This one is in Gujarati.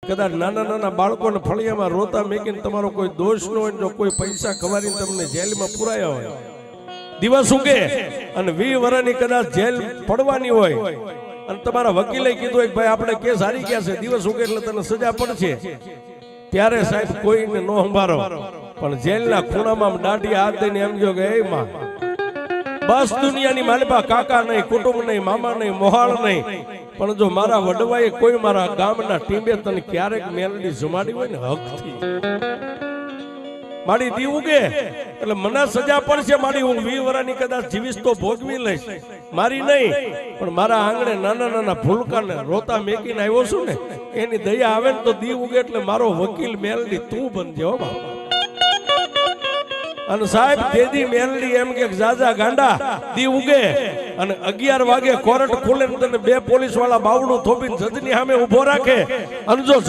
કદાચ નાના નાના બાળકોને ફળિયામાં રોતા મેકીને તમારો કોઈ દોષ ન હોય, જો કોઈ પૈસા ખવારીને તમને જેલમાં પુરાયા હોય, દિવસ ઉગે અને 20 વર્ષની કદાચ જેલ પડવાની હોય અને તમારા વકીલે કીધું કે ભાઈ આપણે કેસ હારી ગયા છે, દિવસ ઉગે એટલે તને સજા પડશે, ત્યારે સાહેબ કોઈને ન સંભાળો, પણ જેલના ખૂણામાં દાઢી હાથ દઈને એમ કહો કે એ માં બસ દુનિયાની માલિપા કાકા નહીં, કુટુંબ નહીં, મામા નહીં, મોહાળ નહીં, પણ જો મારા વડવાએ કોઈ મારા ગામના ટીમે તને ક્યારેક મેલડી જમાડી હોય ને હકથી મારી દી ઉગે એટલે મને સજા પડશે, મારી હું 20 વર્ષની કદાચ જીવીશ તો ભોગવી લઈશ, મારી નહીં, પણ મારા આંગણે નાના નાના ભૂલકાને રોતા મેકીને આવ્યો છું ને, એની દયા આવે ને તો દી ઉગે એટલે મારો વકીલ મેલડી તું બનજે હો બાપા. અને સાહેબ તેદી મેલડી એમ કે જાજા ગાંડા દી ઉગે અને 11 વાગે કોર્ટ ખુલે ને તને 2 પોલીસ વાળા બાવડું થોપીને જજની સામે ઉભો રાખે અને જો